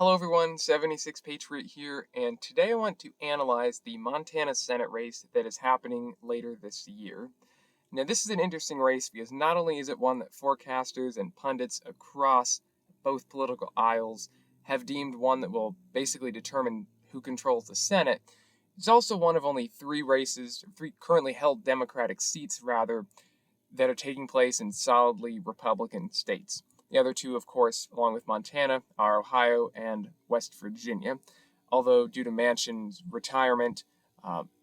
Hello everyone, 76 Patriot here, and today I want to analyze the Montana Senate race that is happening later this year. Now, this is an interesting race because not only is it one that forecasters and pundits across both political aisles have deemed one that will basically determine who controls the Senate, it's also one of only three currently held Democratic seats, rather, that are taking place in solidly Republican states. The other two, of course, along with Montana, are Ohio and West Virginia. Although, due to Manchin's retirement,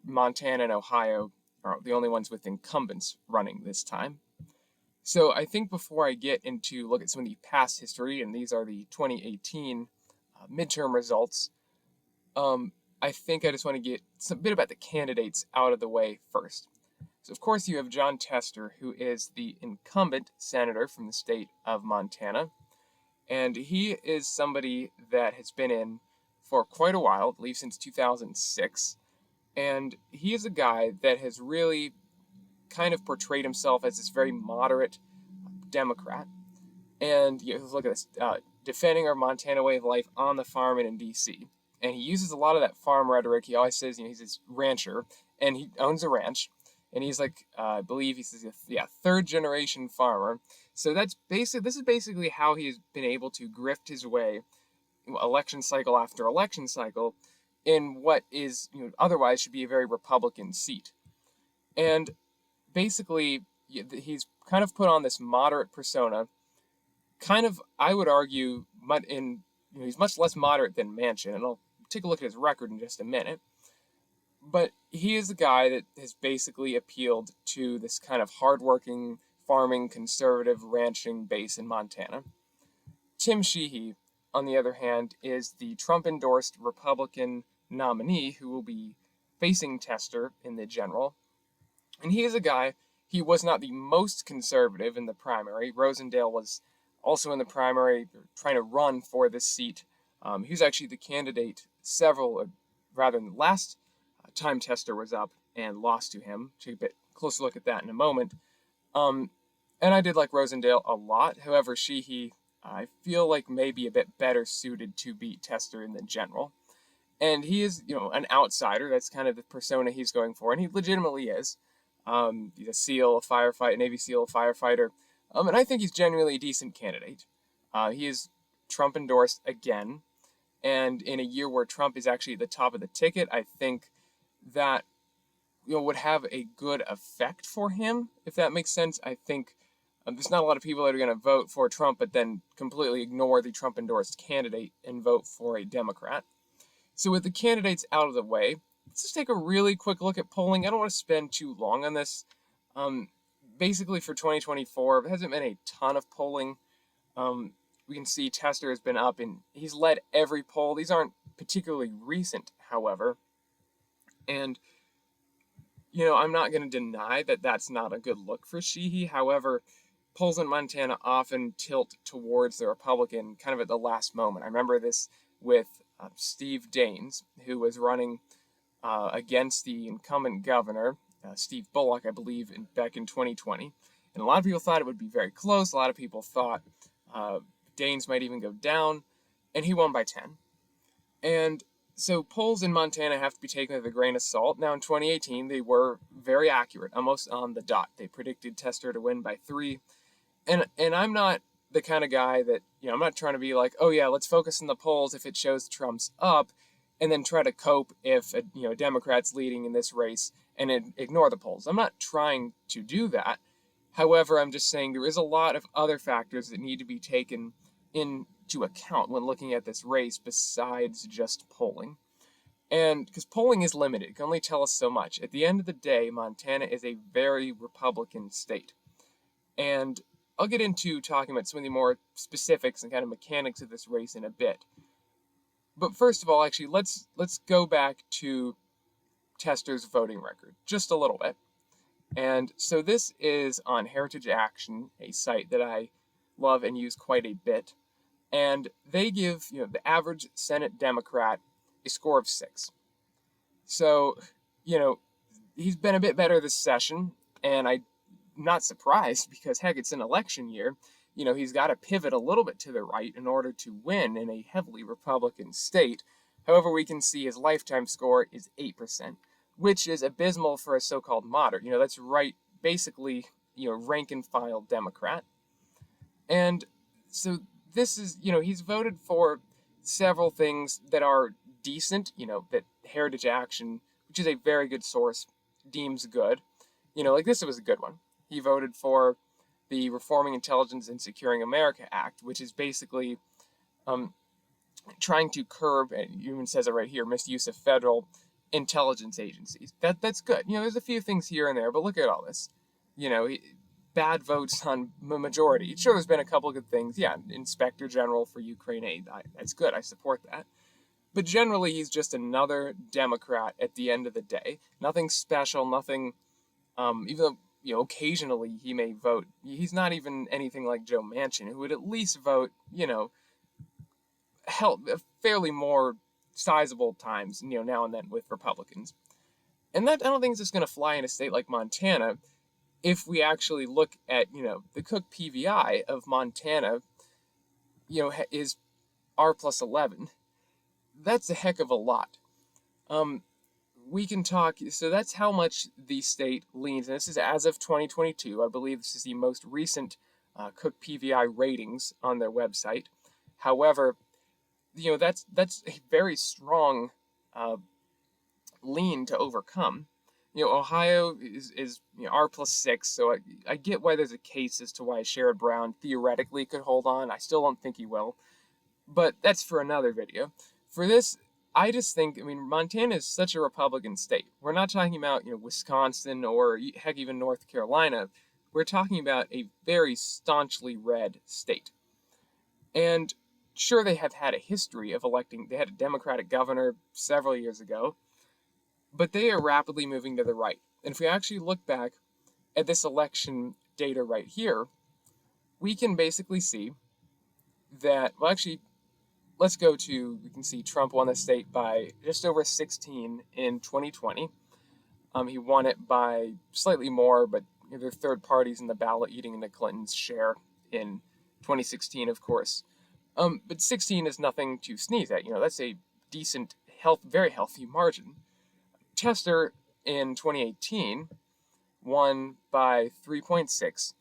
Montana and Ohio are the only ones with incumbents running this time. So I think before I get into look at some of the past history, and these are the 2018 midterm results, I think I just want to get a bit about the candidates out of the way first. So, of course, you have Jon Tester, who is the incumbent senator from the state of Montana. And he is somebody that has been in for quite a while, I believe since 2006. And he is a guy that has really kind of portrayed himself as this very moderate Democrat. And you look at this, defending our Montana way of life on the farm and in D.C. And he uses a lot of that farm rhetoric. He always says, he's this rancher, and he owns a ranch. And he's like, I believe he says, yeah, third generation farmer. So this is basically how he has been able to grift his way, election cycle after election cycle, in what is, otherwise should be a very Republican seat. And basically, he's kind of put on this moderate persona. Kind of, I would argue, he's much less moderate than Manchin, and I'll take a look at his record in just a minute. But he is a guy that has basically appealed to this kind of hardworking, farming, conservative, ranching base in Montana. Tim Sheehy, on the other hand, is the Trump-endorsed Republican nominee who will be facing Tester in the general. And he is a guy, he was not the most conservative in the primary. Rosendale was also in the primary, trying to run for this seat. He was actually the candidate rather than the last time Tester was up and lost to him. Take a bit closer look at that in a moment. And I did like Rosendale a lot. However, Sheehy, I feel like maybe a bit better suited to beat Tester in the general. And he is, an outsider. That's kind of the persona he's going for, and he legitimately is. He's a SEAL, a firefighter, Navy SEAL, a firefighter. And I think he's genuinely a decent candidate. He is Trump endorsed again. And in a year where Trump is actually at the top of the ticket, I think that would have a good effect for him, if that makes sense. I think there's not a lot of people that are going to vote for Trump but then completely ignore the Trump endorsed candidate and vote for a Democrat. So with the candidates out of the way, let's just take a really quick look at polling. I don't want to spend too long on this. Basically for 2024, there hasn't been a ton of polling. We can see Tester has been up and he's led every poll. These aren't particularly recent, however. And, I'm not going to deny that that's not a good look for Sheehy. However, polls in Montana often tilt towards the Republican kind of at the last moment. I remember this with Steve Daines, who was running against the incumbent governor, Steve Bullock, I believe, back in 2020. And a lot of people thought it would be very close. A lot of people thought Daines might even go down, and he won by 10. And so polls in Montana have to be taken with a grain of salt. Now, in 2018, they were very accurate, almost on the dot. They predicted Tester to win by 3. And I'm not the kind of guy that, I'm not trying to be like, oh yeah, let's focus on the polls if it shows Trump's up, and then try to cope if a Democrat's leading in this race and ignore the polls. I'm not trying to do that. However, I'm just saying there is a lot of other factors that need to be taken into account when looking at this race besides just polling. And because polling is limited, it can only tell us so much. At the end of the day, Montana is a very Republican state. And I'll get into talking about some of the more specifics and kind of mechanics of this race in a bit. But first of all, actually, let's go back to Tester's voting record just a little bit. And so this is on Heritage Action, a site that I love and use quite a bit. And they give, the average Senate Democrat a score of 6. So, he's been a bit better this session, and I'm not surprised because, heck, it's an election year. he's got to pivot a little bit to the right in order to win in a heavily Republican state. However, we can see his lifetime score is 8%, which is abysmal for a so-called moderate. That's right, basically, rank and file Democrat. And so this is, he's voted for several things that are decent, that Heritage Action, which is a very good source, deems good. Like this was a good one. He voted for the Reforming Intelligence and Securing America Act, which is basically trying to curb, and even says it right here, misuse of federal intelligence agencies. That's good. There's a few things here and there, but look at all this. Bad votes on majority. Sure, there's been a couple of good things. Yeah, Inspector General for Ukraine aid. That's good. I support that. But generally, he's just another Democrat at the end of the day. Nothing special, nothing, even though, occasionally he may vote. He's not even anything like Joe Manchin, who would at least vote, fairly more sizable times, now and then with Republicans. And that, I don't think is just going to fly in a state like Montana. If we actually look at, the Cook PVI of Montana, is R plus 11. That's a heck of a lot. We can talk, so that's how much the state leans. And this is as of 2022. I believe this is the most recent Cook PVI ratings on their website. However, that's a very strong lean to overcome. Ohio is R plus 6, so I get why there's a case as to why Sherrod Brown theoretically could hold on. I still don't think he will, but that's for another video. For this, I just think, Montana is such a Republican state. We're not talking about, Wisconsin or heck, even North Carolina. We're talking about a very staunchly red state. And sure, they have had a history of electing, they had a Democratic governor several years ago, but they are rapidly moving to the right. And if we actually look back at this election data right here, we can basically see that, well, actually, we can see Trump won the state by just over 16 in 2020. He won it by slightly more, but there are third parties in the ballot eating into Clinton's share in 2016, of course. But 16 is nothing to sneeze at. That's a decent, very healthy margin. Tester in 2018 won by 3.6.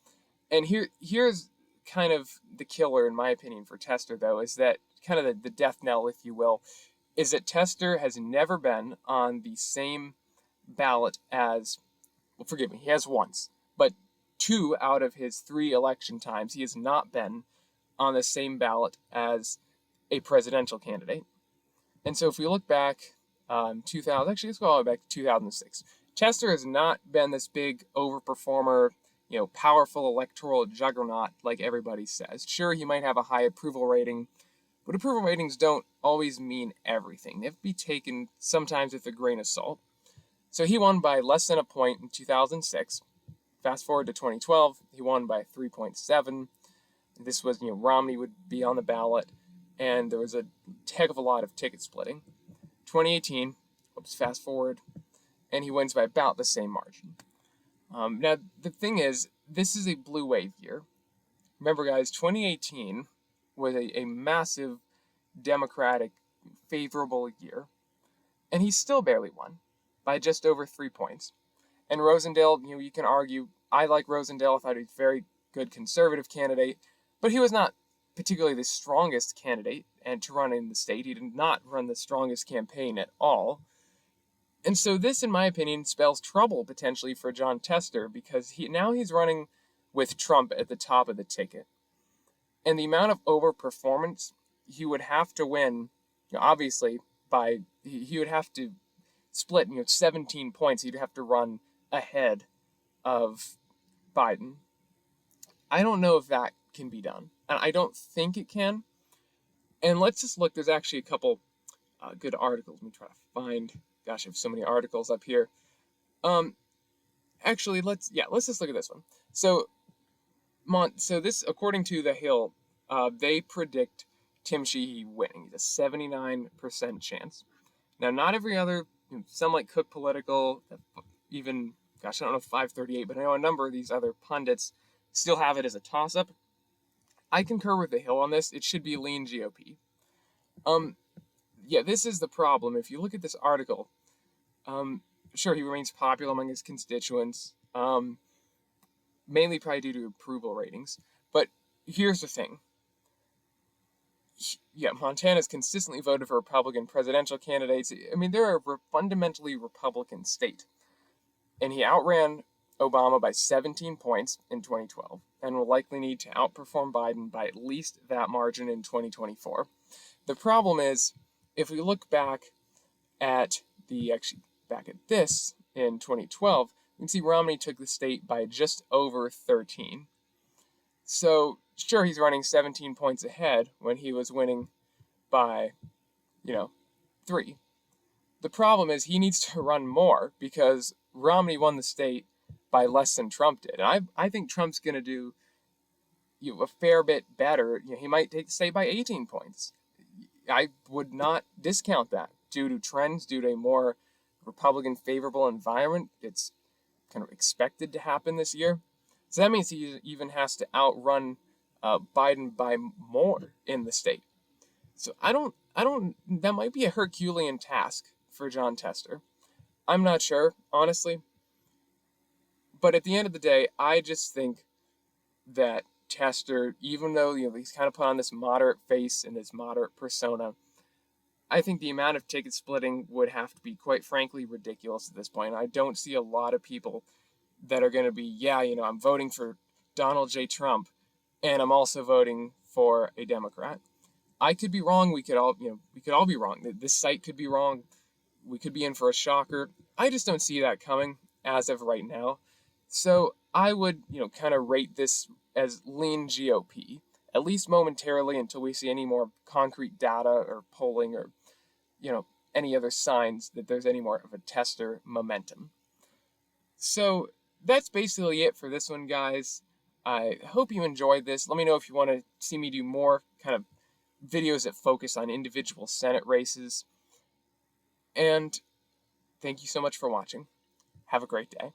And here's kind of the killer, in my opinion, for Tester, though, is that kind of the death knell, if you will, is that Tester has never been on the same ballot as, well, forgive me, he has once, but 2 out of his 3 election times, he has not been on the same ballot as a presidential candidate. And so if we look back, 2000, actually, let's go all the way back to 2006. Tester has not been this big overperformer, powerful electoral juggernaut like everybody says. Sure, he might have a high approval rating, but approval ratings don't always mean everything. They have to be taken sometimes with a grain of salt. So he won by less than a point in 2006. Fast forward to 2012, he won by 3.7. This was, Romney would be on the ballot, and there was a heck of a lot of ticket splitting. 2018, fast forward, and he wins by about the same margin. Now, the thing is, this is a blue wave year. Remember, guys, 2018 was a massive Democratic favorable year, and he still barely won by just over 3 points. And Rosendale, you can argue, I like Rosendale. I thought he was a very good conservative candidate, but he was not particularly the strongest candidate and to run in the state. He did not run the strongest campaign at all. And so this, in my opinion, spells trouble potentially for Jon Tester, because he's running with Trump at the top of the ticket. And the amount of overperformance he would have to win, obviously, he would have to split 17 points. He'd have to run ahead of Biden. I don't know if that can be done, and I don't think it can. And let's just look. There's actually a couple good articles. Let me try to find. Gosh, I have so many articles up here. Actually, let's just look at this one. So this, according to The Hill, they predict Tim Sheehy winning. He's a 79% chance. Now, not every other, some like Cook Political, even, gosh, I don't know, 538, but I know a number of these other pundits still have it as a toss-up. I concur with the Hill on this. It should be lean GOP. Um, yeah, this is the problem. If you look at this article, um, sure, he remains popular among his constituents, mainly probably due to approval ratings. But here's the thing. Yeah, Montana's consistently voted for Republican presidential candidates. I mean, they're a fundamentally Republican state. And he outran Obama by 17 points in 2012 and will likely need to outperform Biden by at least that margin in 2024. The problem is, if we look back at back at this in 2012, we can see Romney took the state by just over 13. So, sure, he's running 17 points ahead when he was winning by, you know, 3. The problem is he needs to run more because Romney won the state by less than Trump did. And I think Trump's going to do a fair bit better. He might take the state by 18 points. I would not discount that due to trends, due to a more Republican favorable environment. It's kind of expected to happen this year. So that means he even has to outrun Biden by more in the state. So that might be a Herculean task for Jon Tester. I'm not sure, honestly. But at the end of the day, I just think that Tester, even though he's kind of put on this moderate face and this moderate persona, I think the amount of ticket splitting would have to be, quite frankly, ridiculous at this point. I don't see a lot of people that are going to be, I'm voting for Donald J. Trump, and I'm also voting for a Democrat. I could be wrong. We could all be wrong. This site could be wrong. We could be in for a shocker. I just don't see that coming as of right now. So I would, kind of rate this as lean GOP, at least momentarily until we see any more concrete data or polling or, any other signs that there's any more of a Tester momentum. So that's basically it for this one, guys. I hope you enjoyed this. Let me know if you want to see me do more kind of videos that focus on individual Senate races. And thank you so much for watching. Have a great day.